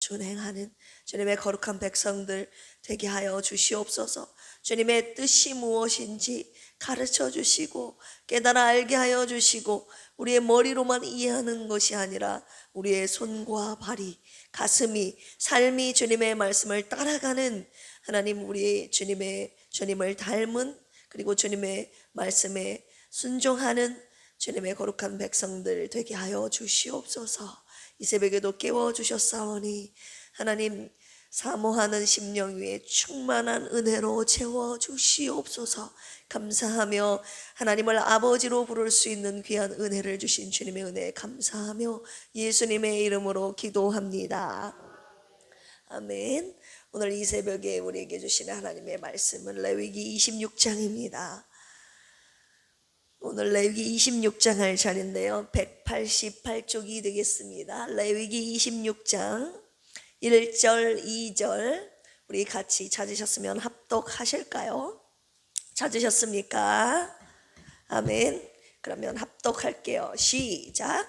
준행하는 주님의 거룩한 백성들 되게 하여 주시옵소서. 주님의 뜻이 무엇인지 가르쳐 주시고 깨달아 알게 하여 주시고 우리의 머리로만 이해하는 것이 아니라 우리의 손과 발이, 가슴이, 삶이 주님의 말씀을 따라가는 하나님, 우리 주님을 닮은, 그리고 주님의 말씀에 순종하는 주님의 거룩한 백성들 되게 하여 주시옵소서. 이 새벽에도 깨워주셨사오니 하나님, 사모하는 심령 위에 충만한 은혜로 채워주시옵소서. 감사하며 하나님을 아버지로 부를 수 있는 귀한 은혜를 주신 주님의 은혜에 감사하며 예수님의 이름으로 기도합니다. 아멘. 오늘 이 새벽에 우리에게 주시는 하나님의 말씀은 레위기 26장입니다. 오늘 레위기 26장 할 자리인데요, 188쪽이 되겠습니다. 레위기 26장 1절 2절 우리 같이 찾으셨으면 합독하실까요? 찾으셨습니까? 아멘. 그러면 합독할게요. 시작.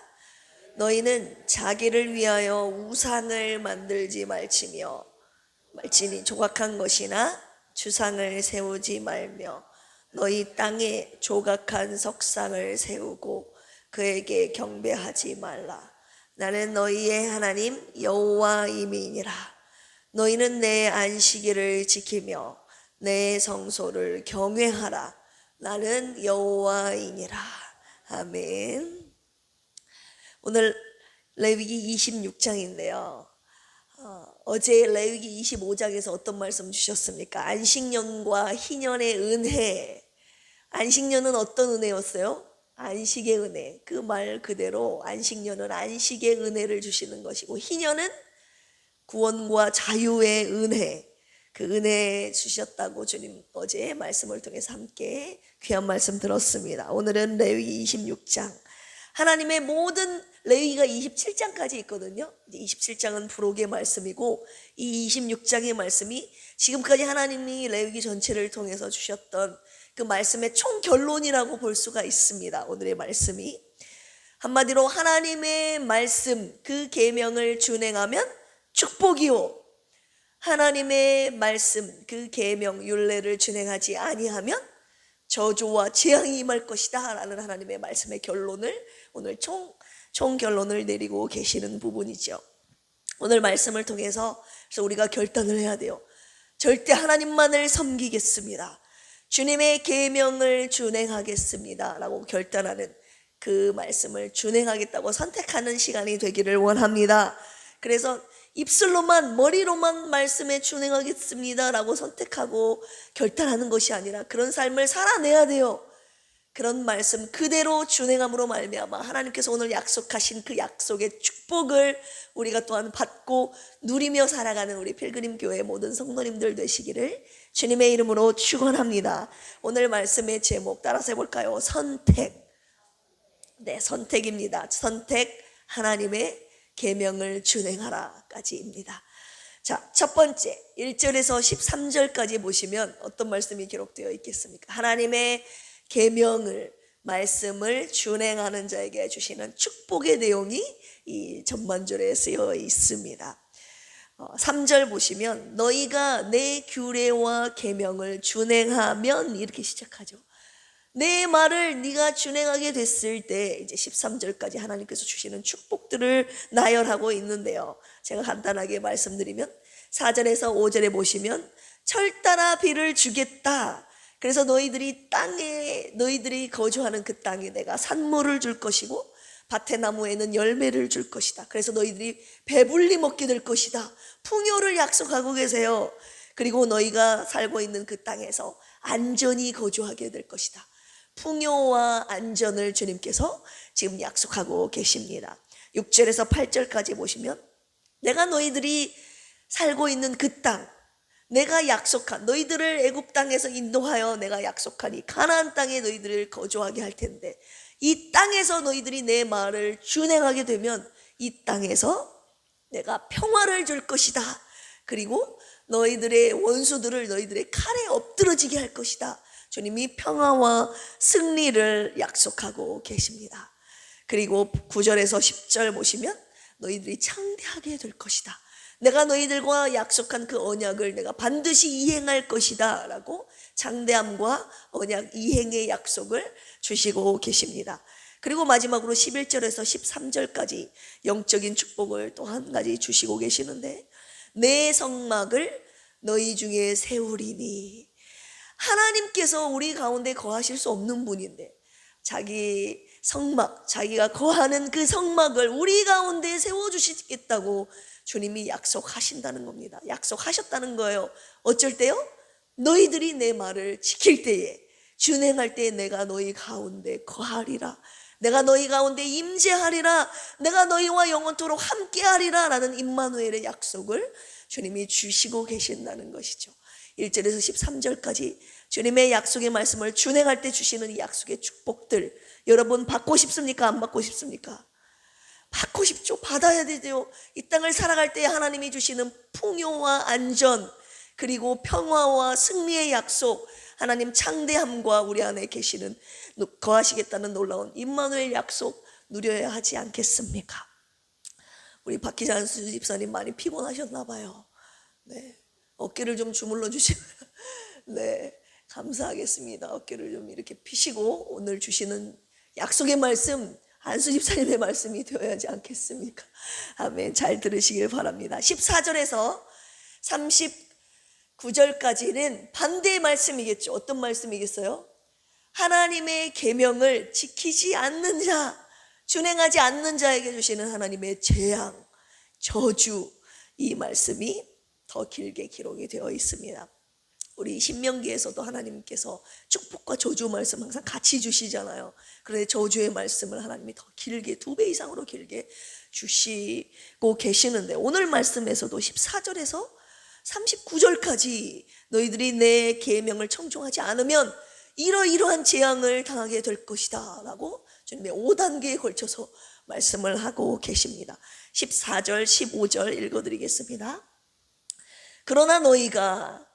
너희는 자기를 위하여 우상을 만들지 말지며 말지니 조각한 것이나 주상을 세우지 말며 너희 땅에 조각한 석상을 세우고 그에게 경배하지 말라. 나는 너희의 하나님 여호와임이니라. 너희는 내 안식일을 지키며 내 성소를 경외하라. 나는 여호와이니라. 아멘. 오늘 레위기 26장인데요 어제 레위기 25장에서 어떤 말씀 주셨습니까? 안식년과 희년의 은혜. 안식년은 어떤 은혜였어요? 안식의 은혜. 그 말 그대로 안식년은 안식의 은혜를 주시는 것이고, 희년은 구원과 자유의 은혜, 그 은혜 주셨다고 주님 어제 말씀을 통해서 함께 귀한 말씀 들었습니다. 오늘은 레위기 26장. 하나님의 모든 레위기가 27장까지 있거든요. 27장은 부록의 말씀이고 이 26장의 말씀이 지금까지 하나님이 레위기 전체를 통해서 주셨던 그 말씀의 총 결론이라고 볼 수가 있습니다. 오늘의 말씀이 한마디로 하나님의 말씀, 그 계명을 준행하면 축복이요, 하나님의 말씀, 그 계명 율례를 준행하지 아니하면 저주와 재앙이 임할 것이다 라는 하나님의 말씀의 결론을 오늘 총 결론을 내리고 계시는 부분이죠. 오늘 말씀을 통해서 그래서 우리가 결단을 해야 돼요. 절대 하나님만을 섬기겠습니다, 주님의 계명을 준행하겠습니다 라고 결단하는, 그 말씀을 준행하겠다고 선택하는 시간이 되기를 원합니다. 그래서 입술로만, 머리로만 말씀에 준행하겠습니다 라고 선택하고 결단하는 것이 아니라 그런 삶을 살아내야 돼요. 그런 말씀 그대로 준행함으로 말미암아 하나님께서 오늘 약속하신 그 약속의 축복을 우리가 또한 받고 누리며 살아가는 우리 필그림교회 모든 성도님들 되시기를 주님의 이름으로 축원합니다. 오늘 말씀의 제목 따라서 해볼까요? 선택. 네, 선택입니다. 선택, 하나님의 계명을 준행하라까지입니다. 자, 첫 번째 1절에서 13절까지 보시면 어떤 말씀이 기록되어 있겠습니까? 하나님의 계명을, 말씀을 준행하는 자에게 주시는 축복의 내용이 이 전반절에 쓰여 있습니다. 3절 보시면 너희가 내 규례와 계명을 준행하면 이렇게 시작하죠. 내 말을 네가 준행하게 됐을 때 이제 13절까지 하나님께서 주시는 축복들을 나열하고 있는데요, 제가 간단하게 말씀드리면 4절에서 5절에 보시면 철 따라 비를 주겠다. 그래서 너희들이 거주하는 그 땅에 내가 산모를 줄 것이고 밭의 나무에는 열매를 줄 것이다. 그래서 너희들이 배불리 먹게 될 것이다. 풍요를 약속하고 계세요. 그리고 너희가 살고 있는 그 땅에서 안전히 거주하게 될 것이다. 풍요와 안전을 주님께서 지금 약속하고 계십니다. 6절에서 8절까지 보시면 내가 너희들이 살고 있는 그 땅, 내가 약속한, 너희들을 애굽 땅에서 인도하여 내가 약속한 이 가나안 땅에 너희들을 거주하게 할 텐데 이 땅에서 너희들이 내 말을 준행하게 되면 이 땅에서 내가 평화를 줄 것이다. 그리고 너희들의 원수들을 너희들의 칼에 엎드러지게 할 것이다. 주님이 평화와 승리를 약속하고 계십니다. 그리고 9절에서 10절 보시면 너희들이 창대하게 될 것이다. 내가 너희들과 약속한 그 언약을 내가 반드시 이행할 것이다 라고 장대함과 언약 이행의 약속을 주시고 계십니다. 그리고 마지막으로 11절에서 13절까지 영적인 축복을 또 한 가지 주시고 계시는데, 내 성막을 너희 중에 세우리니. 하나님께서 우리 가운데 거하실 수 없는 분인데 자기 성막, 자기가 거하는 그 성막을 우리 가운데 세워주시겠다고 주님이 약속하신다는 겁니다. 약속하셨다는 거예요. 어쩔 때요? 너희들이 내 말을 지킬 때에, 준행할 때에 내가 너희 가운데 거하리라, 내가 너희 가운데 임재하리라, 내가 너희와 영원토록 함께하리라 라는 임마누엘의 약속을 주님이 주시고 계신다는 것이죠. 1절에서 13절까지 주님의 약속의 말씀을 준행할 때 주시는 이 약속의 축복들, 여러분 받고 싶습니까? 안 받고 싶습니까? 받고 싶죠. 받아야 되죠. 이 땅을 살아갈 때 하나님이 주시는 풍요와 안전, 그리고 평화와 승리의 약속, 하나님 창대함과 우리 안에 계시는 거하시겠다는 놀라운 임마누엘 약속 누려야 하지 않겠습니까? 우리 박기자 수집사님 많이 피곤하셨나 봐요. 네, 어깨를 좀 주물러 주시면 네, 감사하겠습니다. 어깨를 좀 이렇게 피시고 오늘 주시는 약속의 말씀, 안수 집사님의 말씀이 되어야지 않겠습니까? 아멘. 잘 들으시길 바랍니다. 14절에서 39절까지는 반대의 말씀이겠죠. 어떤 말씀이겠어요? 하나님의 계명을 지키지 않는 자, 준행하지 않는 자에게 주시는 하나님의 재앙, 저주, 이 말씀이 더 길게 기록이 되어 있습니다. 우리 신명기에서도 하나님께서 축복과 저주 말씀 항상 같이 주시잖아요. 그런데 저주의 말씀을 하나님이 더 길게, 2배 이상으로 길게 주시고 계시는데, 오늘 말씀에서도 14절에서 39절까지 너희들이 내 계명을 청종하지 않으면 이러이러한 재앙을 당하게 될 것이다 라고 주님의 5단계에 걸쳐서 말씀을 하고 계십니다. 14절 15절 읽어드리겠습니다. 그러나 너희가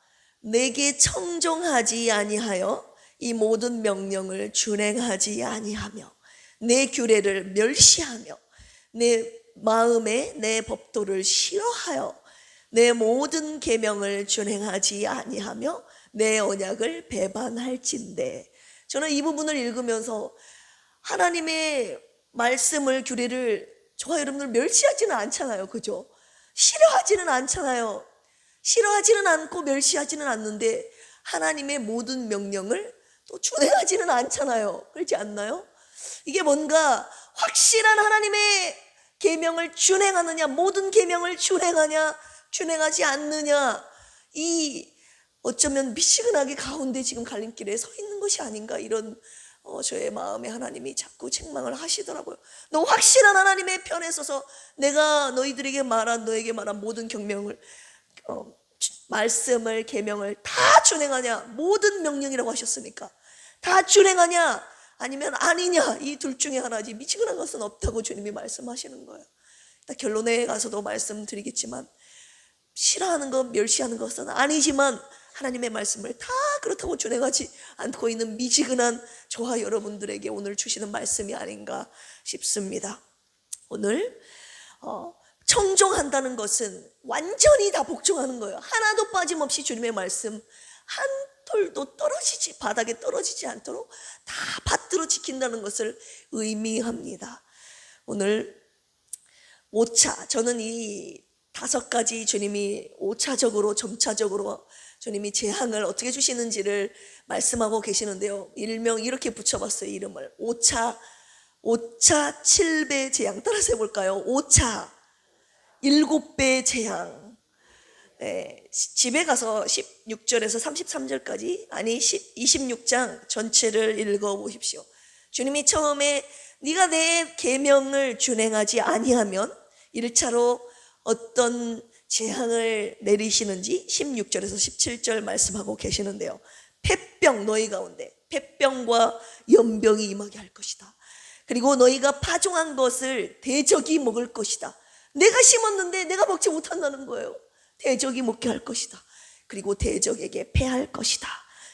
내게 청종하지 아니하여 이 모든 명령을 준행하지 아니하며 내 규례를 멸시하며 내 마음에 내 법도를 싫어하여 내 모든 계명을 준행하지 아니하며 내 언약을 배반할진대. 저는 이 부분을 읽으면서 하나님의 말씀을, 규례를 저와 여러분들 멸시하지는 않잖아요. 그죠? 싫어하지는 않잖아요. 싫어하지는 않고 멸시하지는 않는데 하나님의 모든 명령을 또 준행하지는 않잖아요. 그렇지 않나요? 이게 뭔가 확실한 하나님의 계명을 준행하느냐, 모든 계명을 준행하냐, 준행하지 않느냐, 이 어쩌면 미시근하게 가운데 지금 갈림길에 서 있는 것이 아닌가, 이런 저의 마음에 하나님이 자꾸 책망을 하시더라고요. 너 확실한 하나님의 편에 서서 내가 너희들에게 말한, 너에게 말한 모든 경명을, 말씀을, 계명을 다 준행하냐, 모든 명령이라고 하셨으니까 다 준행하냐 아니면 아니냐, 이 둘 중에 하나지 미치근한 것은 없다고 주님이 말씀하시는 거예요. 결론에 가서도 말씀드리겠지만 싫어하는 것, 멸시하는 것은 아니지만 하나님의 말씀을 다 그렇다고 준행하지 않고 있는 미지근한 저와 여러분들에게 오늘 주시는 말씀이 아닌가 싶습니다. 오늘 청종한다는 것은 완전히 다 복종하는 거예요. 하나도 빠짐없이 주님의 말씀 한 톨도 떨어지지, 바닥에 떨어지지 않도록 다 받들어 지킨다는 것을 의미합니다. 오늘 5차, 저는 이 5가지 주님이 5차적으로, 점차적으로 주님이 재앙을 어떻게 주시는지를 말씀하고 계시는데요, 일명 이렇게 붙여봤어요. 이름을 5차 7배 재앙. 따라서 해볼까요? 5차 7배 재앙. 네, 집에 가서 16절에서 33절까지, 아니 26장 전체를 읽어보십시오. 주님이 처음에 네가 내 계명을 준행하지 아니하면 1차로 어떤 재앙을 내리시는지 16절에서 17절 말씀하고 계시는데요, 폐병, 너희 가운데 폐병과 연병이 임하게 할 것이다. 그리고 너희가 파종한 것을 대적이 먹을 것이다. 내가 심었는데 내가 먹지 못한다는 거예요. 대적이 먹게 할 것이다. 그리고 대적에게 패할 것이다.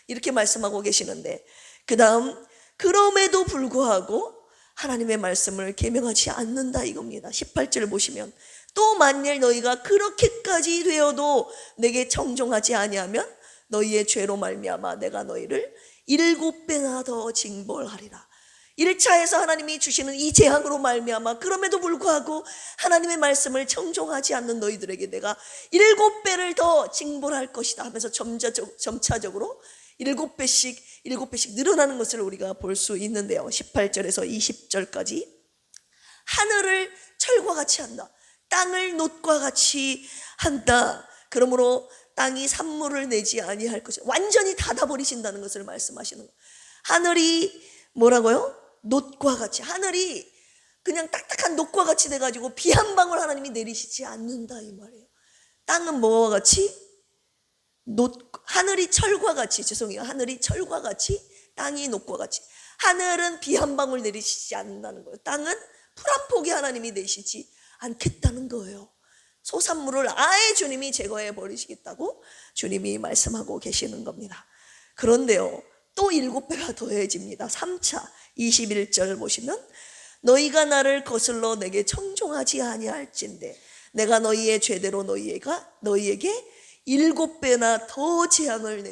이렇게 말씀하고 계시는데, 그 다음 그럼에도 불구하고 하나님의 말씀을 계명하지 않는다 이겁니다. 18절 보시면 또 만일 너희가 그렇게까지 되어도 내게 청종하지 아니하면 너희의 죄로 말미암아 내가 너희를 7배나 더 징벌하리라. 1차에서 하나님이 주시는 이 재앙으로 말미암아 그럼에도 불구하고 하나님의 말씀을 청종하지 않는 너희들에게 내가 7배를 더 징벌할 것이다 하면서 점차적으로 7배씩 늘어나는 것을 우리가 볼 수 있는데요. 18절에서 20절까지 하늘을 철과 같이 한다, 땅을 놋과 같이 한다. 그러므로 땅이 산물을 내지 아니할 것이다. 완전히 닫아버리신다는 것을 말씀하시는 거예요. 하늘이 뭐라고요? 놋과 같이, 하늘이 그냥 딱딱한 놋과 같이 돼가지고 비 한 방울 하나님이 내리시지 않는다 이 말이에요. 땅은 뭐와 같이? 하늘이 철과 같이, 하늘이 철과 같이, 땅이 놋과 같이. 하늘은 비 한 방울 내리시지 않는다는 거예요. 땅은 풀 한 포기 하나님이 내시지 않겠다는 거예요. 소산물을 아예 주님이 제거해 버리시겠다고 주님이 말씀하고 계시는 겁니다. 그런데요, 또 7배가 더해집니다. 3차 21절 보시면 너희가 나를 거슬러 내게 청종하지 아니할진대 내가 너희의 죄대로 너희에게 7배나 더 재앙을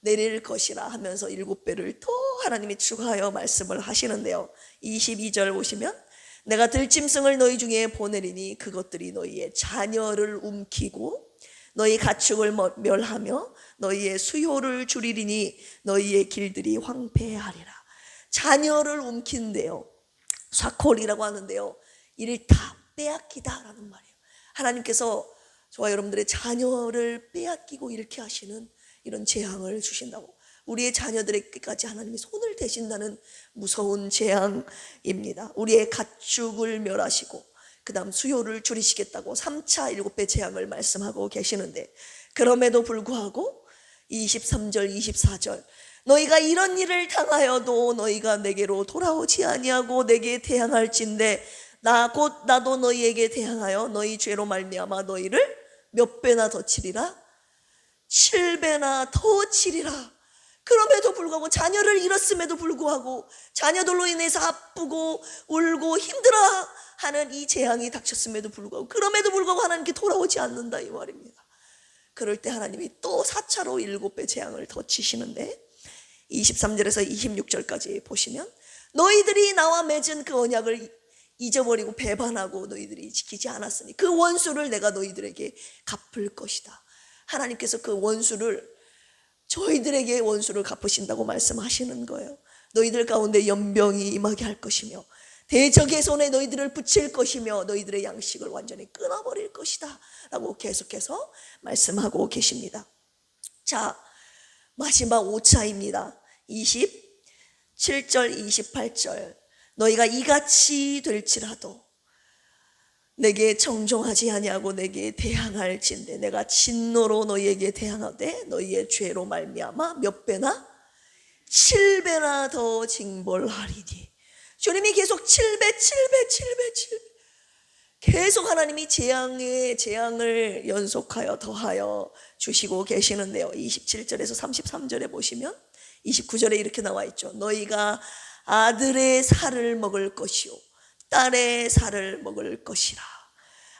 내릴 것이라 하면서 7배를 또 하나님이 추가하여 말씀을 하시는데요. 22절 보시면 내가 들짐승을 너희 중에 보내리니 그것들이 너희의 자녀를 움키고 너희 가축을 멸하며 너희의 수효를 줄이리니 너희의 길들이 황폐하리라. 자녀를 움킨대요. 샤콜이라고 하는데요, 이를 다 빼앗기다라는 말이에요. 하나님께서 저와 여러분들의 자녀를 빼앗기고 이렇게 하시는 이런 재앙을 주신다고, 우리의 자녀들에게까지 하나님이 손을 대신다는 무서운 재앙입니다. 우리의 가축을 멸하시고 그 다음 수요를 줄이시겠다고 3차 7배 재앙을 말씀하고 계시는데, 그럼에도 불구하고 23절 24절 너희가 이런 일을 당하여도 너희가 내게로 돌아오지 아니하고 내게 대항할진대 나도 너희에게 대항하여 너희 죄로 말미암아 너희를 몇 배나 더 치리라? 7배나 더 치리라. 그럼에도 불구하고, 자녀를 잃었음에도 불구하고, 자녀들로 인해서 아프고 울고 힘들어하는 이 재앙이 닥쳤음에도 불구하고, 그럼에도 불구하고 하나님께 돌아오지 않는다 이 말입니다. 그럴 때 하나님이 또 4차로 7배 재앙을 더 치시는데, 23절에서 26절까지 보시면 너희들이 나와 맺은 그 언약을 잊어버리고 배반하고 너희들이 지키지 않았으니 그 원수를 내가 너희들에게 갚을 것이다. 하나님께서 그 원수를, 저희들에게 원수를 갚으신다고 말씀하시는 거예요. 너희들 가운데 연병이 임하게 할 것이며 대적의 손에 너희들을 붙일 것이며 너희들의 양식을 완전히 끊어버릴 것이다 라고 계속해서 말씀하고 계십니다. 자, 마지막 5차입니다. 27절 28절 너희가 이같이 될지라도 내게 청종하지 아니하고 내게 대항할진대 내가 진노로 너희에게 대항하되 너희의 죄로 말미암아 몇 배나? 7배나 더 징벌하리니. 주님이 계속 7배 계속 하나님이 재앙을 연속하여 더하여 주시고 계시는데요. 27절에서 33절에 보시면 29절에 이렇게 나와 있죠. 너희가 아들의 살을 먹을 것이요 딸의 살을 먹을 것이라.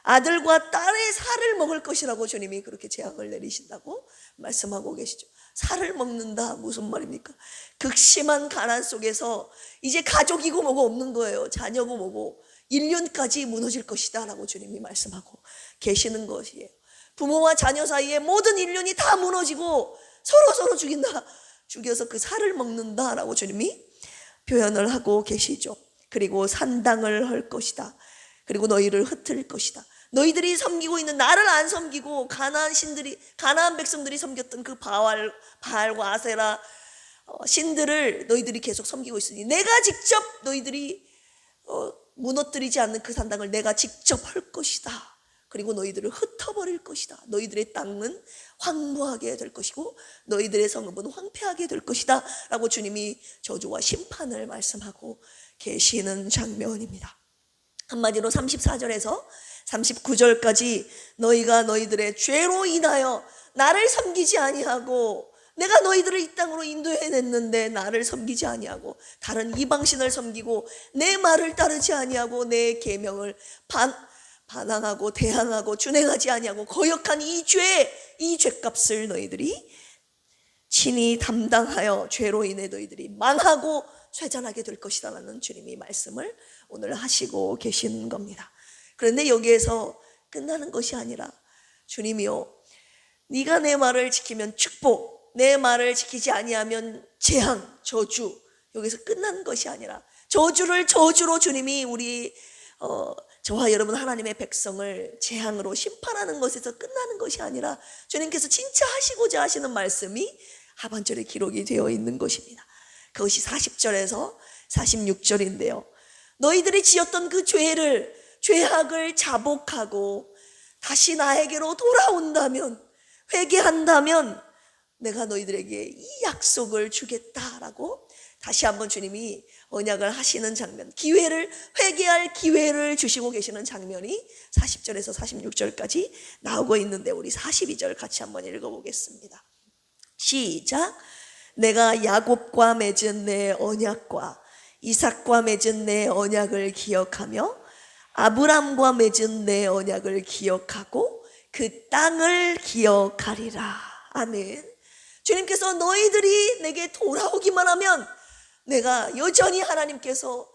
아들과 딸의 살을 먹을 것이라고 주님이 그렇게 재앙을 내리신다고 말씀하고 계시죠. 살을 먹는다 무슨 말입니까? 극심한 가난 속에서 이제 가족이고 뭐고 없는 거예요. 자녀고 뭐고 인륜까지 무너질 것이다 라고 주님이 말씀하고 계시는 것이에요. 부모와 자녀 사이에 모든 인륜이 다 무너지고 서로 죽여서 그 살을 먹는다 라고 주님이 표현을 하고 계시죠. 그리고 산당을 할 것이다. 그리고 너희를 흩을 것이다. 너희들이 섬기고 있는 나를 안 섬기고 가나안 백성들이 섬겼던 그 바알과 아세라 신들을 너희들이 계속 섬기고 있으니 내가 직접 너희들이 무너뜨리지 않는 그 산당을 내가 직접 할 것이다. 그리고 너희들을 흩어버릴 것이다. 너희들의 땅은 황무하게 될 것이고 너희들의 성읍은 황폐하게 될 것이다 라고 주님이 저주와 심판을 말씀하고 계시는 장면입니다. 한마디로 34절에서 39절까지 너희가 너희들의 죄로 인하여 나를 섬기지 아니하고 내가 너희들을 이 땅으로 인도해냈는데 나를 섬기지 아니하고 다른 이방신을 섬기고 내 말을 따르지 아니하고 내 계명을 반항하고 대항하고 준행하지 아니하고 거역한 이 죄값을 너희들이 친히 담당하여 죄로 인해 너희들이 망하고 쇠잔하게 될 것이다 라는 주님이 말씀을 오늘 하시고 계신 겁니다. 그런데 여기에서 끝나는 것이 아니라 주님이요, 네가 내 말을 지키면 축복, 내 말을 지키지 아니하면 재앙, 저주, 여기서 끝나는 것이 아니라 저주를 저주로 주님이 우리 저와 여러분 하나님의 백성을 재앙으로 심판하는 것에서 끝나는 것이 아니라 주님께서 진짜 하시고자 하시는 말씀이 하반절에 기록이 되어 있는 것입니다. 그것이 40절에서 46절인데요. 너희들이 지었던 그 죄악을 자복하고 다시 나에게로 돌아온다면, 회개한다면 내가 너희들에게 이 약속을 주겠다라고 다시 한번 주님이 언약을 하시는 장면, 회개할 기회를 주시고 계시는 장면이 40절에서 46절까지 나오고 있는데 우리 42절 같이 한번 읽어보겠습니다. 시작. 내가 야곱과 맺은 내 언약과 이삭과 맺은 내 언약을 기억하며 아브람과 맺은 내 언약을 기억하고 그 땅을 기억하리라. 아멘. 주님께서 너희들이 내게 돌아오기만 하면 내가 여전히 하나님께서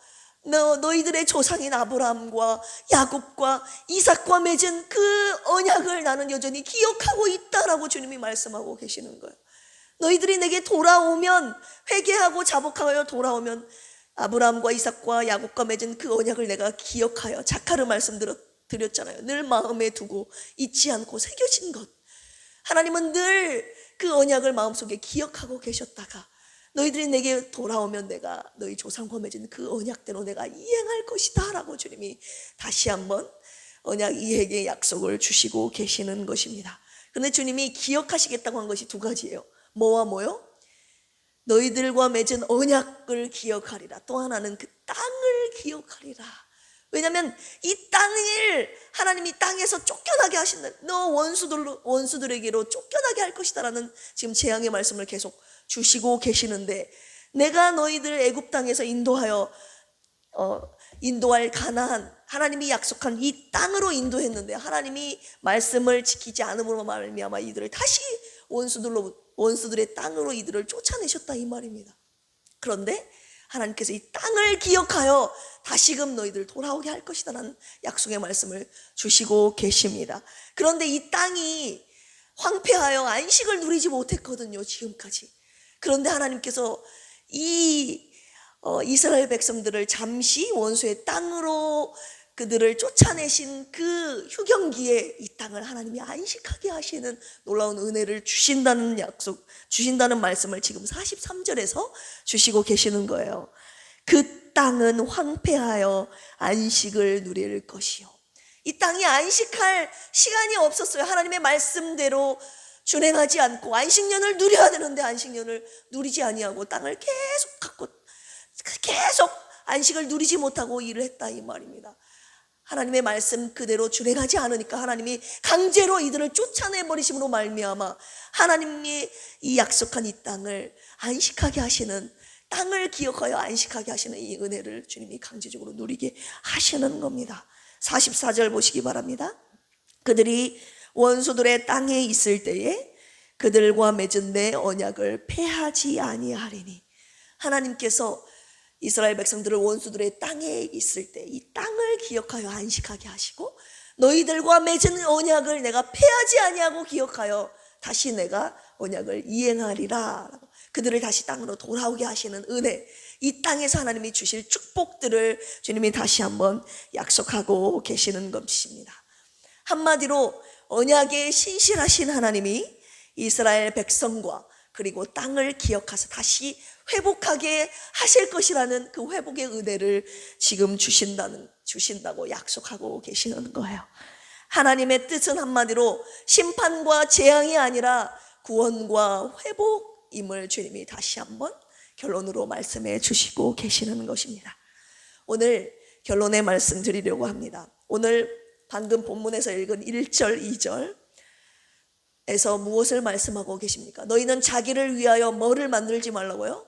너희들의 조상인 아브라함과 야곱과 이삭과 맺은 그 언약을 나는 여전히 기억하고 있다라고 주님이 말씀하고 계시는 거예요. 너희들이 내게 돌아오면, 회개하고 자복하여 돌아오면 아브라함과 이삭과 야곱과 맺은 그 언약을 내가 기억하여, 자카르 말씀드렸잖아요. 늘 마음에 두고 잊지 않고 새겨진 것. 하나님은 늘 그 언약을 마음속에 기억하고 계셨다가 너희들이 내게 돌아오면 내가 너희 조상과 맺은 그 언약대로 내가 이행할 것이다 라고 주님이 다시 한번 언약 이행의 약속을 주시고 계시는 것입니다. 그런데 주님이 기억하시겠다고 한 것이 두 가지예요. 뭐와 뭐요? 너희들과 맺은 언약을 기억하리라. 또 하나는 그 땅을 기억하리라. 왜냐하면 이 땅을 하나님이 땅에서 쫓겨나게 하신다. 너 원수들에게로 쫓겨나게 할 것이다 라는 지금 재앙의 말씀을 계속 주시고 계시는데, 내가 너희들 애굽 땅에서 인도할 가나안, 하나님이 약속한 이 땅으로 인도했는데 하나님이 말씀을 지키지 않음으로 말미암아 이들을 다시 원수들의 땅으로 이들을 쫓아내셨다 이 말입니다. 그런데 하나님께서 이 땅을 기억하여 다시금 너희들 돌아오게 할 것이다 라는 약속의 말씀을 주시고 계십니다. 그런데 이 땅이 황폐하여 안식을 누리지 못했거든요, 지금까지. 그런데 하나님께서 이스라엘 백성들을 잠시 원수의 땅으로 그들을 쫓아내신 그 휴경기에 이 땅을 하나님이 안식하게 하시는 놀라운 은혜를 주신다는 약속, 주신다는 말씀을 지금 43절에서 주시고 계시는 거예요. 그 땅은 황폐하여 안식을 누릴 것이요. 이 땅이 안식할 시간이 없었어요. 하나님의 말씀대로 준행하지 않고 안식년을 누려야 되는데 안식년을 누리지 아니하고 땅을 계속 안식을 누리지 못하고 일을 했다 이 말입니다. 하나님의 말씀 그대로 준행하지 않으니까 하나님이 강제로 이들을 쫓아내버리심으로 말미암아 하나님이 이 약속한 이 땅을 안식하게 하시는, 땅을 기억하여 안식하게 하시는 이 은혜를 주님이 강제적으로 누리게 하시는 겁니다. 44절 보시기 바랍니다. 그들이 원수들의 땅에 있을 때에 그들과 맺은 내 언약을 폐하지 아니하리니, 하나님께서 이스라엘 백성들을 원수들의 땅에 있을 때 이 땅을 기억하여 안식하게 하시고 너희들과 맺은 언약을 내가 폐하지 아니하고 기억하여 다시 내가 언약을 이행하리라. 그들을 다시 땅으로 돌아오게 하시는 은혜, 이 땅에서 하나님이 주실 축복들을 주님이 다시 한번 약속하고 계시는 것입니다. 한마디로 언약에 신실하신 하나님이 이스라엘 백성과 그리고 땅을 기억하셔서 다시 회복하게 하실 것이라는 그 회복의 은혜를 지금 주신다고 약속하고 계시는 거예요. 하나님의 뜻은 한마디로 심판과 재앙이 아니라 구원과 회복임을 주님이 다시 한번 결론으로 말씀해 주시고 계시는 것입니다. 오늘 결론의 말씀 드리려고 합니다. 오늘 방금 본문에서 읽은 1절, 2절에서 무엇을 말씀하고 계십니까? 너희는 자기를 위하여 뭐를 만들지 말라고요?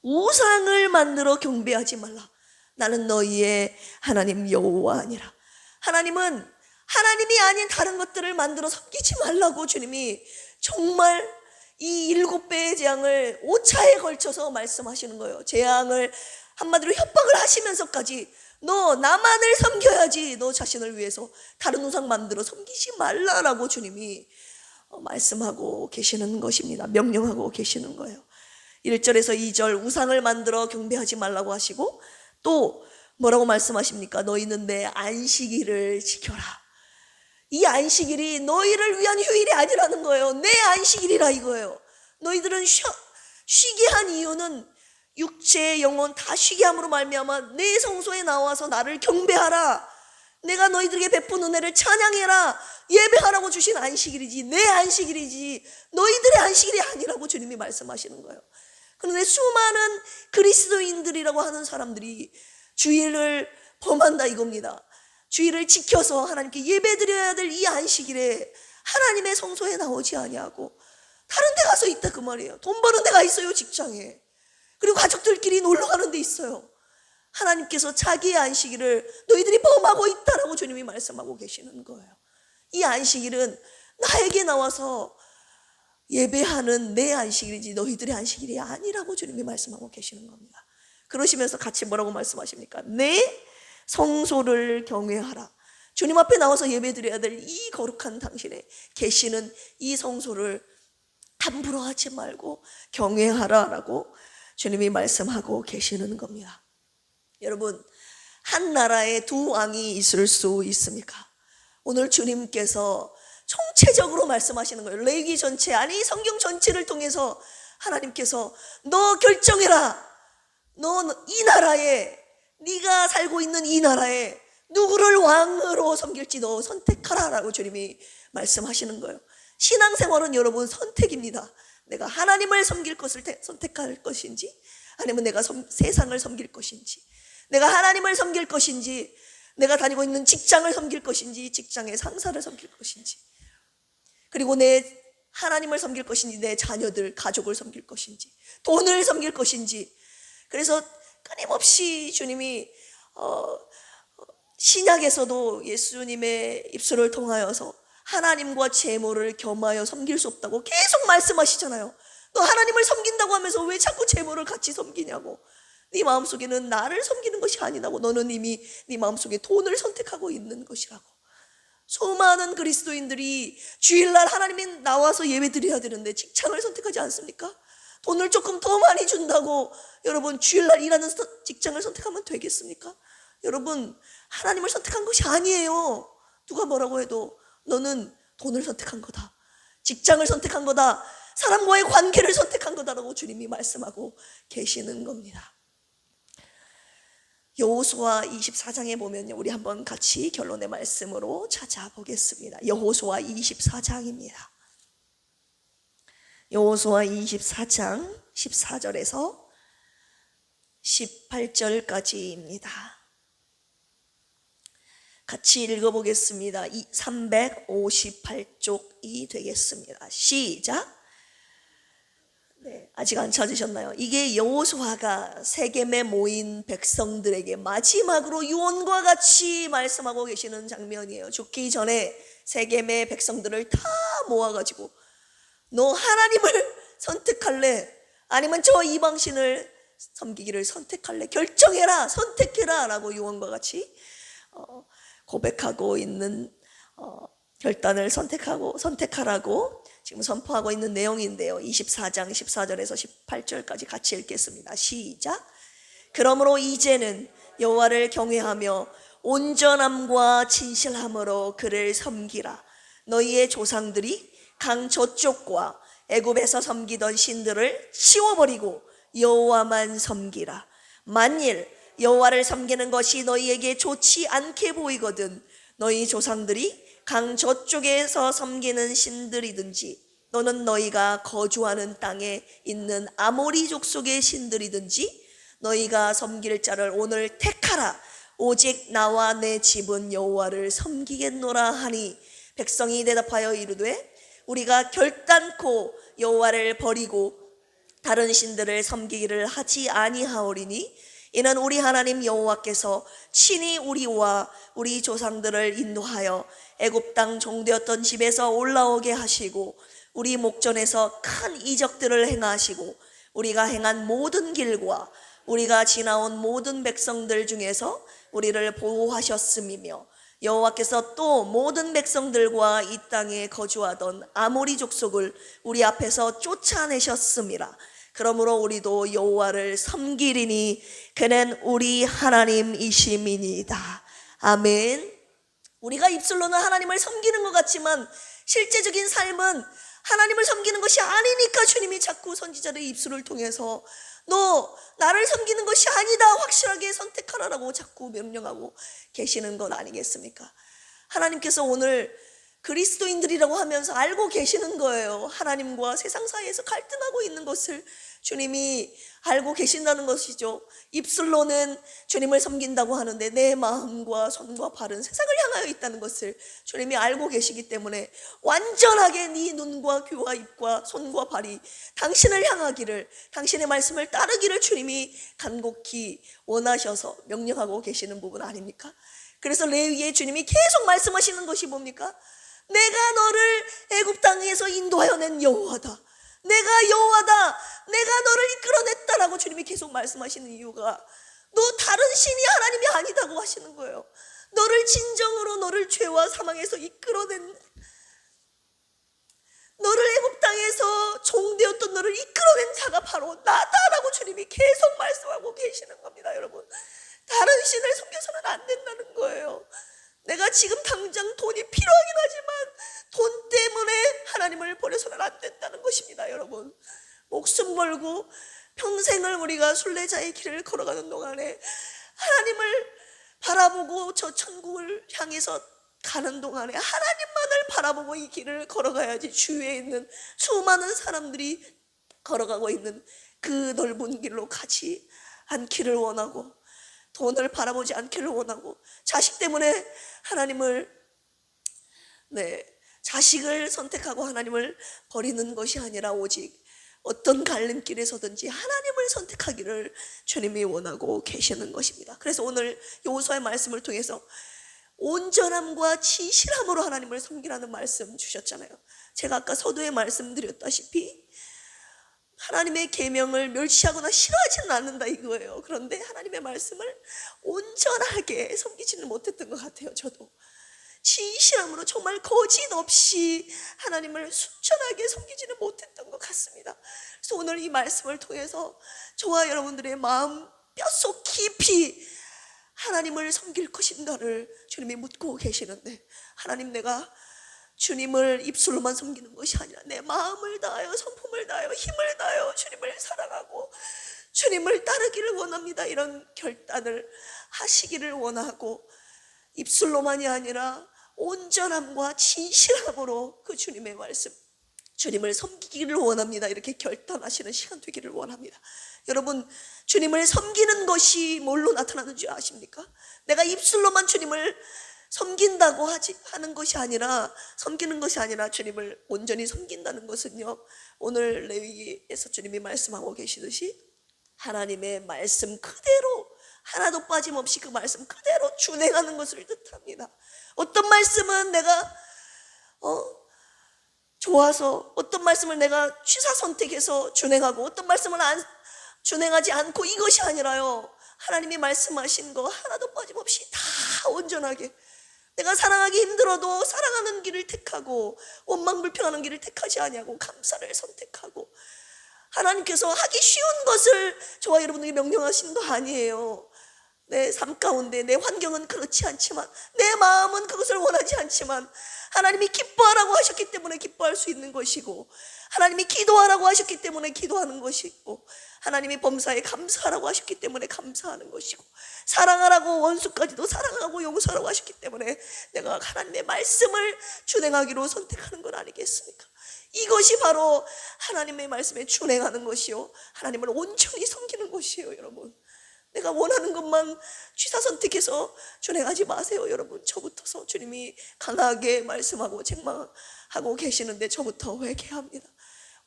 우상을 만들어 경배하지 말라. 나는 너희의 하나님 여호와 아니라. 하나님은 하나님이 아닌 다른 것들을 만들어 섬기지 말라고 주님이 정말 이 7배의 재앙을 5차에 걸쳐서 말씀하시는 거예요. 재앙을 한마디로 협박을 하시면서까지 너 나만을 섬겨야지, 너 자신을 위해서 다른 우상 만들어 섬기지 말라라고 주님이 말씀하고 계시는 것입니다. 명령하고 계시는 거예요. 1절에서 2절 우상을 만들어 경배하지 말라고 하시고, 또 뭐라고 말씀하십니까? 너희는 내 안식일을 지켜라. 이 안식일이 너희를 위한 휴일이 아니라는 거예요. 내 안식일이라 이거예요. 너희들은 쉬게 한 이유는 육체, 영혼 다 쉬게 함으로 말미암아 내 성소에 나와서 나를 경배하라, 내가 너희들에게 베푼 은혜를 찬양해라, 예배하라고 주신 안식일이지, 내 안식일이지 너희들의 안식일이 아니라고 주님이 말씀하시는 거예요. 그런데 수많은 그리스도인들이라고 하는 사람들이 주일을 범한다 이겁니다. 주일을 지켜서 하나님께 예배드려야 될 이 안식일에 하나님의 성소에 나오지 아니하고 다른 데 가서 있다 그 말이에요. 돈 버는 데가 있어요, 직장에. 그리고 가족들끼리 놀러 가는 데 있어요. 하나님께서 자기의 안식일을 너희들이 범하고 있다라고 주님이 말씀하고 계시는 거예요. 이 안식일은 나에게 나와서 예배하는 내 안식일이지 너희들의 안식일이 아니라고 주님이 말씀하고 계시는 겁니다. 그러시면서 같이 뭐라고 말씀하십니까? 내 성소를 경외하라. 주님 앞에 나와서 예배드려야 될 이 거룩한 당신의 계시는 이 성소를 함부로 하지 말고 경외하라라고 주님이 말씀하고 계시는 겁니다. 여러분, 한 나라에 두 왕이 있을 수 있습니까? 오늘 주님께서 총체적으로 말씀하시는 거예요. 레위기 전체, 아니 성경 전체를 통해서 하나님께서 너 결정해라. 너 이 나라에, 네가 살고 있는 이 나라에 누구를 왕으로 섬길지 너 선택하라 라고 주님이 말씀하시는 거예요. 신앙생활은 여러분 선택입니다. 내가 하나님을 섬길 것을 선택할 것인지, 아니면 내가 세상을 섬길 것인지, 내가 하나님을 섬길 것인지, 내가 다니고 있는 직장을 섬길 것인지, 직장의 상사를 섬길 것인지, 그리고 내 하나님을 섬길 것인지, 내 자녀들, 가족을 섬길 것인지, 돈을 섬길 것인지. 그래서 끊임없이 주님이 신약에서도 예수님의 입술을 통하여서 하나님과 재물을 겸하여 섬길 수 없다고 계속 말씀하시잖아요. 너 하나님을 섬긴다고 하면서 왜 자꾸 재물을 같이 섬기냐고. 네 마음속에는 나를 섬기는 것이 아니라고. 너는 이미 네 마음속에 돈을 선택하고 있는 것이라고. 수많은 그리스도인들이 주일날 하나님이 나와서 예배드려야 되는데 직장을 선택하지 않습니까? 돈을 조금 더 많이 준다고 여러분 주일날 일하는 직장을 선택하면 되겠습니까? 여러분, 하나님을 선택한 것이 아니에요. 누가 뭐라고 해도 너는 돈을 선택한 거다, 직장을 선택한 거다, 사람과의 관계를 선택한 거다라고 주님이 말씀하고 계시는 겁니다. 여호수아 24장에 보면요, 우리 한번 같이 결론의 말씀으로 찾아보겠습니다. 여호수아 24장입니다. 여호수아 24장 14절에서 18절까지입니다. 같이 읽어보겠습니다. 358쪽이 되겠습니다. 시작. 네, 아직 안 찾으셨나요? 이게 여호수아가 세겜에 모인 백성들에게 마지막으로 유언과 같이 말씀하고 계시는 장면이에요. 죽기 전에 세겜의 백성들을 다 모아가지고 너 하나님을 선택할래? 아니면 저 이방신을 섬기기를 선택할래? 결정해라, 선택해라 라고 유언과 같이 고백하고 있는 결단을 선택하라고 지금 선포하고 있는 내용인데요. 24장 14절에서 18절까지 같이 읽겠습니다. 시작. 그러므로 이제는 여호와를 경외하며 온전함과 진실함으로 그를 섬기라. 너희의 조상들이 강 저쪽과 애굽에서 섬기던 신들을 치워버리고 여호와만 섬기라. 만일 여호와를 섬기는 것이 너희에게 좋지 않게 보이거든 너희 조상들이 강 저쪽에서 섬기는 신들이든지 또는 너희가 거주하는 땅에 있는 아모리 족속의 신들이든지 너희가 섬길 자를 오늘 택하라. 오직 나와 내 집은 여호와를 섬기겠노라 하니 백성이 대답하여 이르되 우리가 결단코 여호와를 버리고 다른 신들을 섬기기를 하지 아니하오리니 이는 우리 하나님 여호와께서 친히 우리와 우리 조상들을 인도하여 애굽 땅 종되었던 집에서 올라오게 하시고 우리 목전에서 큰 이적들을 행하시고 우리가 행한 모든 길과 우리가 지나온 모든 백성들 중에서 우리를 보호하셨음이며 여호와께서 또 모든 백성들과 이 땅에 거주하던 아모리 족속을 우리 앞에서 쫓아내셨음이라. 그러므로 우리도 여호와를 섬기리니 그는 우리 하나님이심이니이다. 아멘. 우리가 입술로는 하나님을 섬기는 것 같지만 실제적인 삶은 하나님을 섬기는 것이 아니니까 주님이 자꾸 선지자의 입술을 통해서 너 나를 섬기는 것이 아니다, 확실하게 선택하라라고 자꾸 명령하고 계시는 것 아니겠습니까? 하나님께서 오늘 그리스도인들이라고 하면서 알고 계시는 거예요. 하나님과 세상 사이에서 갈등하고 있는 것을 주님이 알고 계신다는 것이죠. 입술로는 주님을 섬긴다고 하는데 내 마음과 손과 발은 세상을 향하여 있다는 것을 주님이 알고 계시기 때문에 완전하게 네 눈과 귀와 입과 손과 발이 당신을 향하기를, 당신의 말씀을 따르기를 주님이 간곡히 원하셔서 명령하고 계시는 부분 아닙니까? 그래서 레위기에 주님이 계속 말씀하시는 것이 뭡니까? 내가 너를 애굽 땅에서 인도하여 낸 여호와다, 내가 여호와다, 내가 너를 이끌어냈다라고 주님이 계속 말씀하시는 이유가 너 다른 신이 하나님이 아니다고 하시는 거예요. 너를 진정으로 너를 죄와 사망에서 이끌어낸, 너를 애굽 땅에서 종되었던 너를 이끌어낸 자가 바로 나다라고 주님이 계속 말씀하고 계시는 겁니다. 여러분, 다른 신을 섬겨서는 안 된다는 거예요. 내가 지금 당장 돈이 필요하긴 하지만 돈 때문에 하나님을 버려서는 안 된다는 것입니다. 여러분, 목숨 걸고 평생을 우리가 순례자의 길을 걸어가는 동안에 하나님을 바라보고 저 천국을 향해서 가는 동안에 하나님만을 바라보고 이 길을 걸어가야지 주위에 있는 수많은 사람들이 걸어가고 있는 그 넓은 길로 가지 않기를 원하고, 돈을 바라보지 않기를 원하고, 자식 때문에 하나님을, 자식을 선택하고 하나님을 버리는 것이 아니라 오직 어떤 갈림길에서든지 하나님을 선택하기를 주님이 원하고 계시는 것입니다. 그래서 오늘 여호수아의 말씀을 통해서 온전함과 진실함으로 하나님을 섬기라는 말씀 주셨잖아요. 제가 아까 서두에 말씀드렸다시피 하나님의 계명을 멸시하거나 싫어하지는 않는다 이거예요. 그런데 하나님의 말씀을 온전하게 섬기지는 못했던 것 같아요. 저도 진실함으로 정말 거짓 없이 하나님을 순전하게 섬기지는 못했던 것 같습니다. 그래서 오늘 이 말씀을 통해서 저와 여러분들의 마음 뼛속 깊이 하나님을 섬길 것인가를 주님이 묻고 계시는데, 하나님, 내가 주님을 입술로만 섬기는 것이 아니라 내 마음을 다하여 성품을 다하여 힘을 다하여 주님을 사랑하고 주님을 따르기를 원합니다, 이런 결단을 하시기를 원하고, 입술로만이 아니라 온전함과 진실함으로 그 주님의 말씀, 주님을 섬기기를 원합니다, 이렇게 결단하시는 시간 되기를 원합니다. 여러분, 주님을 섬기는 것이 뭘로 나타나는 줄 아십니까? 내가 입술로만 주님을 섬긴다고 하는 것이 아니라, 섬기는 것이 아니라 주님을 온전히 섬긴다는 것은요, 오늘 레위기에서 주님이 말씀하고 계시듯이 하나님의 말씀 그대로 하나도 빠짐없이 그 말씀 그대로 준행하는 것을 뜻합니다. 어떤 말씀은 내가 좋아서, 어떤 말씀을 내가 취사 선택해서 준행하고 어떤 말씀은 준행하지 않고, 이것이 아니라요, 하나님이 말씀하신 거 하나도 빠짐없이 다 온전하게, 내가 사랑하기 힘들어도 사랑하는 길을 택하고 원망불평하는 길을 택하지 아니하고 감사를 선택하고, 하나님께서 하기 쉬운 것을 저와 여러분에게 명령하신 거 아니에요. 내 삶 가운데 내 환경은 그렇지 않지만, 내 마음은 그것을 원하지 않지만 하나님이 기뻐하라고 하셨기 때문에 기뻐할 수 있는 것이고, 하나님이 기도하라고 하셨기 때문에 기도하는 것이고, 하나님이 범사에 감사하라고 하셨기 때문에 감사하는 것이고, 사랑하라고 원수까지도 사랑하고 용서하라고 하셨기 때문에 내가 하나님의 말씀을 준행하기로 선택하는 건 아니겠습니까? 이것이 바로 하나님의 말씀에 준행하는 것이요, 하나님을 온전히 섬기는 것이에요. 여러분, 내가 원하는 것만 취사 선택해서 준행하지 마세요. 여러분, 저부터서 주님이 강하게 말씀하고 책망하고 계시는데 저부터 회개합니다.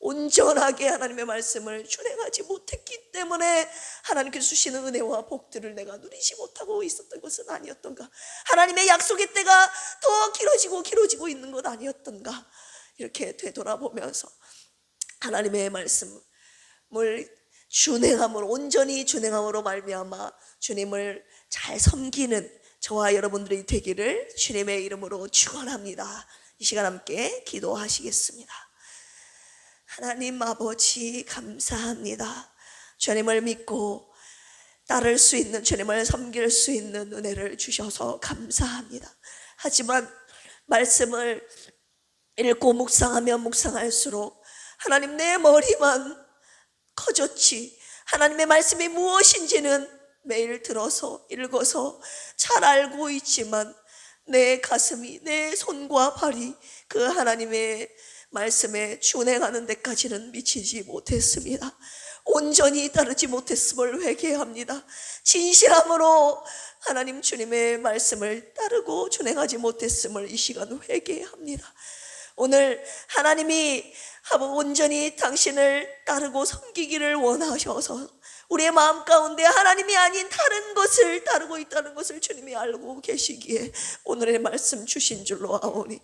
온전하게 하나님의 말씀을 준행하지 못했기 때문에 하나님께서 주시는 은혜와 복들을 내가 누리지 못하고 있었던 것은 아니었던가? 하나님의 약속의 때가 더 길어지고 있는 것 아니었던가? 이렇게 되돌아보면서 하나님의 말씀을 준행함으로, 온전히 준행함으로 말미암아 주님을 잘 섬기는 저와 여러분들이 되기를 주님의 이름으로 축원합니다. 이 시간 함께 기도하시겠습니다. 하나님 아버지 감사합니다. 주님을 믿고 따를 수 있는, 주님을 섬길 수 있는 은혜를 주셔서 감사합니다. 하지만 말씀을 읽고 묵상할수록 하나님 내 머리만 커졌지 하나님의 말씀이 무엇인지는 매일 들어서 읽어서 잘 알고 있지만 내 가슴이, 내 손과 발이 그 하나님의 말씀에 준행하는 데까지는 미치지 못했습니다. 온전히 따르지 못했음을 회개합니다. 진실함으로 하나님 주님의 말씀을 따르고 준행하지 못했음을 이 시간 회개합니다. 오늘 하나님이 온전히 당신을 따르고 섬기기를 원하셔서 우리의 마음 가운데 하나님이 아닌 다른 것을 따르고 있다는 것을 주님이 알고 계시기에 오늘의 말씀 주신 줄로 아오니,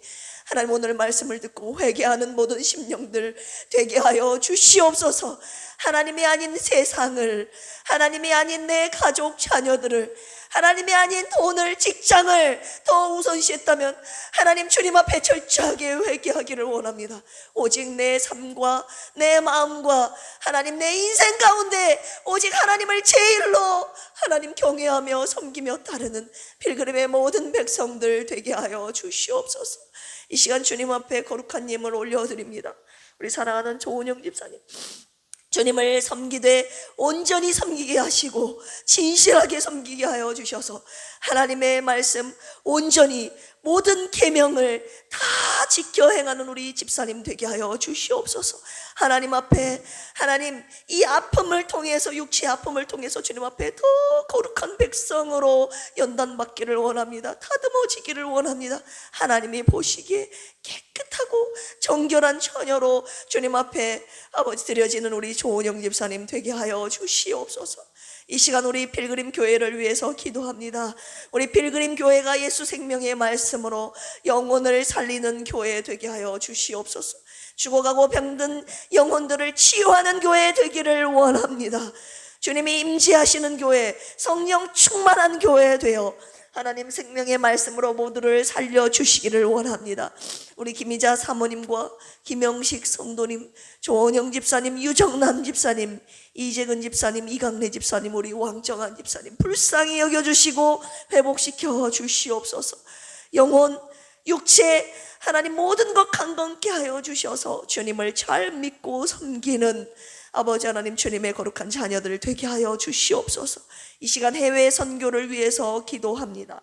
하나님 오늘 말씀을 듣고 회개하는 모든 심령들 되게 하여 주시옵소서. 하나님이 아닌 세상을, 하나님이 아닌 내 가족 자녀들을, 하나님이 아닌 돈을, 직장을 더 우선시했다면 하나님 주님 앞에 철저하게 회개하기를 원합니다. 오직 내 삶과 내 마음과 하나님 내 인생 가운데 오직 하나님을 제일로 하나님 경외하며 섬기며 따르는 필그림의 모든 백성들 되게 하여 주시옵소서. 이 시간 주님 앞에 거룩한 예물 올려드립니다. 우리 사랑하는 조은영 집사님, 주님을 섬기되 온전히 섬기게 하시고 진실하게 섬기게 하여 주셔서 하나님의 말씀 온전히 모든 계명을 다 지켜 행하는 우리 집사님 되게 하여 주시옵소서. 하나님 앞에, 하나님 이 아픔을 통해서, 육체의 아픔을 통해서 주님 앞에 더 거룩한 백성으로 연단받기를 원합니다. 다듬어지기를 원합니다. 하나님이 보시기에 깨끗하고 정결한 처녀로 주님 앞에 아버지 드려지는 우리 조은영 집사님 되게 하여 주시옵소서. 이 시간 우리 필그림 교회를 위해서 기도합니다. 우리 필그림 교회가 예수 생명의 말씀으로 영혼을 살리는 교회 되게 하여 주시옵소서. 죽어가고 병든 영혼들을 치유하는 교회 되기를 원합니다. 주님이 임재하시는 교회, 성령 충만한 교회 되어 하나님 생명의 말씀으로 모두를 살려주시기를 원합니다. 우리 김희자 사모님과 김영식 성도님, 조원영 집사님, 유정남 집사님, 이재근 집사님, 이강래 집사님, 우리 왕정한 집사님 불쌍히 여겨주시고 회복시켜 주시옵소서. 영혼, 육체, 하나님 모든 것 강건케 하여 주셔서 주님을 잘 믿고 섬기는 아버지 하나님 주님의 거룩한 자녀들 되게 하여 주시옵소서. 이 시간 해외 선교를 위해서 기도합니다.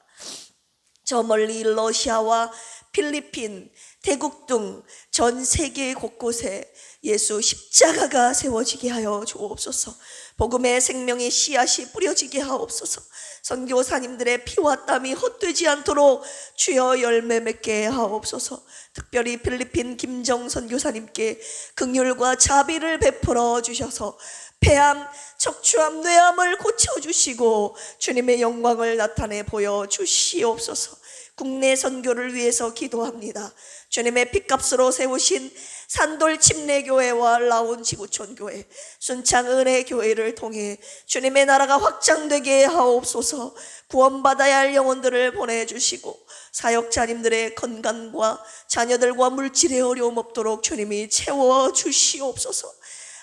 저 멀리 러시아와 필리핀, 태국 등 전 세계 곳곳에 예수 십자가가 세워지게 하여 주옵소서. 복음의 생명의 씨앗이 뿌려지게 하옵소서. 선교사님들의 피와 땀이 헛되지 않도록 주여 열매 맺게 하옵소서. 특별히 필리핀 김정 선교사님께 긍휼과 자비를 베풀어 주셔서 폐암, 척추암, 뇌암을 고쳐주시고 주님의 영광을 나타내 보여주시옵소서. 국내 선교를 위해서 기도합니다. 주님의 핏값으로 세우신 산돌 침례교회와 라온 지구촌교회, 순창 은혜교회를 통해 주님의 나라가 확장되게 하옵소서. 구원받아야 할 영혼들을 보내주시고 사역자님들의 건강과 자녀들과 물질의 어려움 없도록 주님이 채워주시옵소서.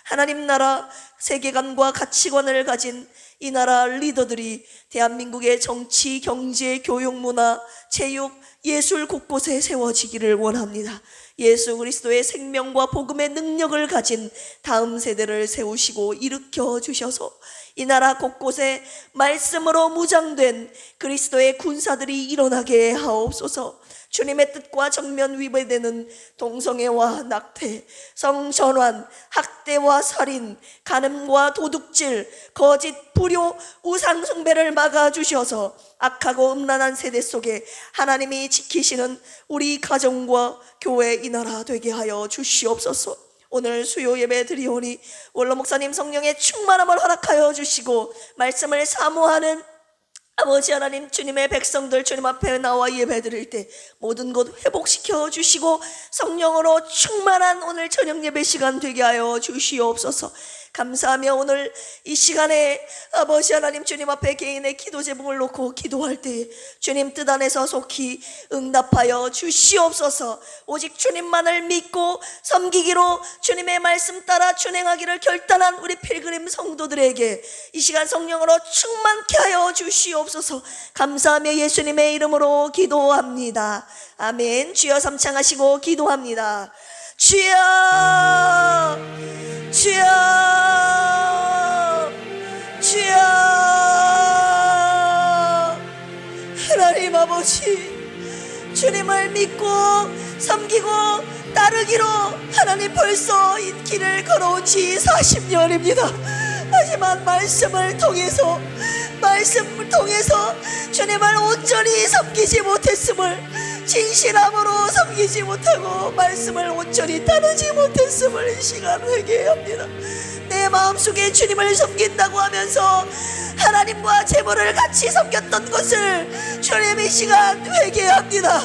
하나님 나라 세계관과 가치관을 가진 이 나라 리더들이 대한민국의 정치, 경제, 교육, 문화, 체육, 예술 곳곳에 세워지기를 원합니다. 예수 그리스도의 생명과 복음의 능력을 가진 다음 세대를 세우시고 일으켜 주셔서 이 나라 곳곳에 말씀으로 무장된 그리스도의 군사들이 일어나게 하옵소서. 주님의 뜻과 정면 위배되는 동성애와 낙태, 성전환, 학대와 살인, 간음과 도둑질, 거짓, 불효, 우상숭배를 막아주셔서 악하고 음란한 세대 속에 하나님이 지키시는 우리 가정과 교회 이 나라 되게 하여 주시옵소서. 오늘 수요 예배 드리오니 원로 목사님 성령의 충만함을 허락하여 주시고 말씀을 사모하는 아버지 하나님, 주님의 백성들 주님 앞에 나와 예배 드릴 때 모든 것 회복시켜 주시고 성령으로 충만한 오늘 저녁 예배 시간 되게 하여 주시옵소서. 감사하며 오늘 이 시간에 아버지 하나님 주님 앞에 개인의 기도 제목을 놓고 기도할 때 주님 뜻 안에서 속히 응답하여 주시옵소서. 오직 주님만을 믿고 섬기기로 주님의 말씀 따라 준행하기를 결단한 우리 필그림 성도들에게 이 시간 성령으로 충만케 하여 주시옵소서. 감사하며 예수님의 이름으로 기도합니다. 아멘. 주여 삼창하시고 기도합니다. 주여, 주여, 주여. 하나님 아버지, 주님을 믿고 섬기고 따르기로 하나님 벌써 이 길을 걸어온 지 40년입니다. 하지만 말씀을 통해서 주님을 온전히 섬기지 못했음을, 진실함으로 섬기지 못하고 말씀을 온전히 따르지 못했음을 이 시간 회개합니다. 내 마음속에 주님을 섬긴다고 하면서 하나님과 재물을 같이 섬겼던 것을 주님 이 시간 회개합니다.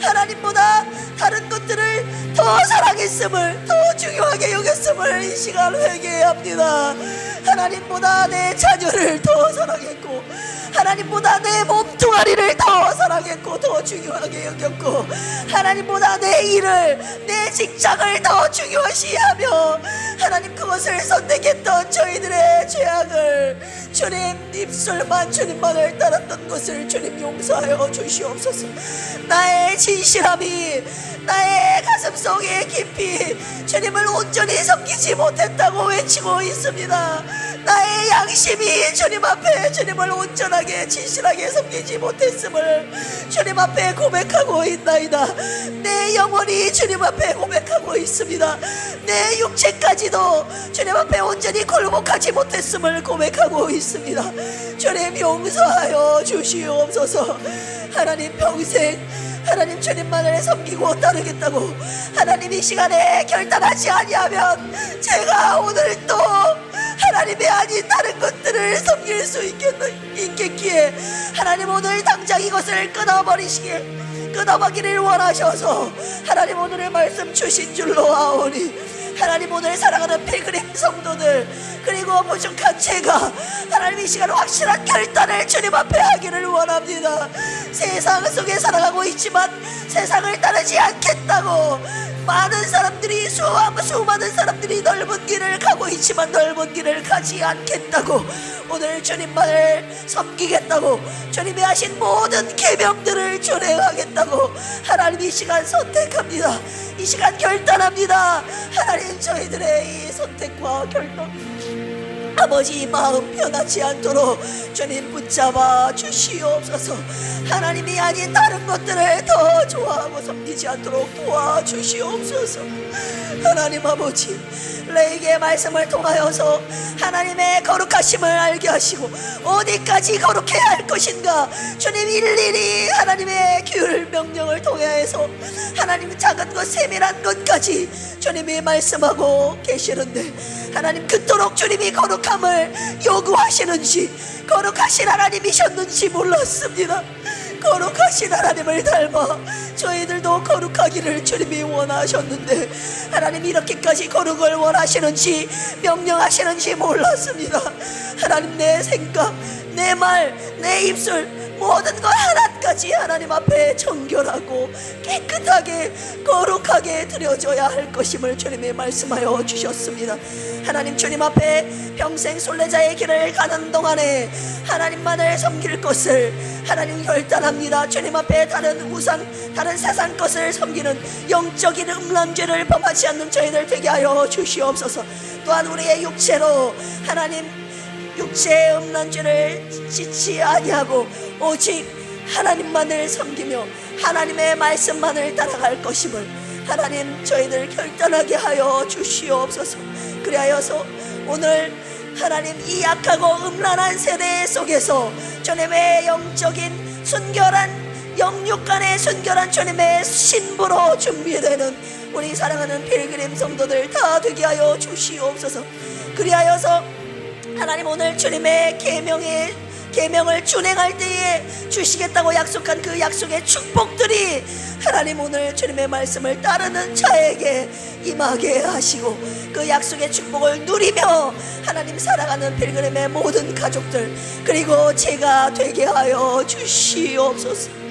하나님보다 다른 것들을 더 사랑했음을, 더 중요하게 여겼음을 이 시간 회개합니다. 하나님보다 내 자녀를 더 사랑했고, 하나님보다 내 몸뚱아리를 더 사랑했고 더 중요하게 여겼고, 하나님보다 내 일을, 내 직장을 더 중요시하며 하나님 그것을 선택했던 저희들의 죄악을, 주님 입술만 주님만을 따랐던 것을 주님 용서하여 주시옵소서. 나의 진실함이, 나의 가슴속에 깊이 주님을 온전히 섬기지 못했다고 외치고 있습니다. 나의 양심이 주님 앞에 주님을 온전하게 진실하게 섬기지 못했음을 주님 앞에 고백하고 있나이다. 내 영혼이 주님 앞에 고백하고 있습니다. 내 육체까지도 주님 앞에 온전히 굴복하지 못했음을 고백하고 있습니다. 주님 용서하여 주시옵소서. 하나님 평생 하나님 주님만을 섬기고 따르겠다고 하나님 이 시간에 결단하지 아니하면 제가 오늘 또 하나님이 아닌 다른 것들을 섬길 수 있겠기에 하나님 오늘 당장 이것을 끊어버리기를 원하셔서 하나님 오늘의 말씀 주신 줄로 아오니 하나님 오늘 사랑하는 필그림 성도들 그리고 부족한 제가 하나님 이 시간 확실한 결단을 주님 앞에 하기를 원합니다. 세상 속에 살아가고 있지만 세상을 따르지 않겠다고 많은 사람들이 수많은 사람들이 넓은 길을 가고 있지만 넓은 길을 가지 않겠다고 오늘 주님만을 섬기겠다고 주님이 하신 모든 계명들을 준행하겠다고 하나님 이 시간 선택합니다. 이 시간 결단합니다. 하나님 저희들의 이 선택과 결단 아버지 마음 변하지 않도록 주님 붙잡아 주시옵소서. 하나님이 아닌 다른 것들을 더 좋아하고 섬기지 않도록 도와주시옵소서. 하나님 아버지 레이기의 말씀을 통하여서 하나님의 거룩하심을 알게 하시고 어디까지 거룩해야 할 것인가 주님 일일이 하나님의 규율 명령을 통하여서 하나님 작은 것 세밀한 것까지 주님이 말씀하고 계시는데 하나님 그토록 주님이 거룩함을 요구하시는지 거룩하신 하나님이셨는지 몰랐습니다. 거룩하신 하나님을 닮아 저희들도 거룩하기를 주님이 원하셨는데 하나님 이렇게까지 거룩을 원하시는지 명령하시는지 몰랐습니다. 하나님 내 생각, 내 말, 내 입술 모든 것 하나까지 하나님 앞에 정결하고 깨끗하게 거룩하게 드려져야 할 것임을 주님이 말씀하여 주셨습니다. 하나님 주님 앞에 평생 순례자의 길을 가는 동안에 하나님만을 섬길 것을 하나님 결단합니다. 주님 앞에 다른 우상, 다른 세상 것을 섬기는 영적인 음란죄를 범하지 않는 저희들 되게 하여 주시옵소서. 또한 우리의 육체로 하나님 육체의 음란죄를 짓지 아니하고 오직 하나님만을 섬기며 하나님의 말씀만을 따라갈 것임을 하나님 저희들 결단하게 하여 주시옵소서. 그리하여서 오늘 하나님 이 약하고 음란한 세대 속에서 주님의 영적인 순결한 영육간의 순결한 주님의 신부로 준비되는 우리 사랑하는 필그림 성도들 다 되게 하여 주시옵소서. 그리하여서 하나님 오늘 주님의 계명을 준행할 때에 주시겠다고 약속한 그 약속의 축복들이 하나님 오늘 주님의 말씀을 따르는 자에게 임하게 하시고 그 약속의 축복을 누리며 하나님 살아가는 필그림의 모든 가족들 그리고 제가 되게 하여 주시옵소서.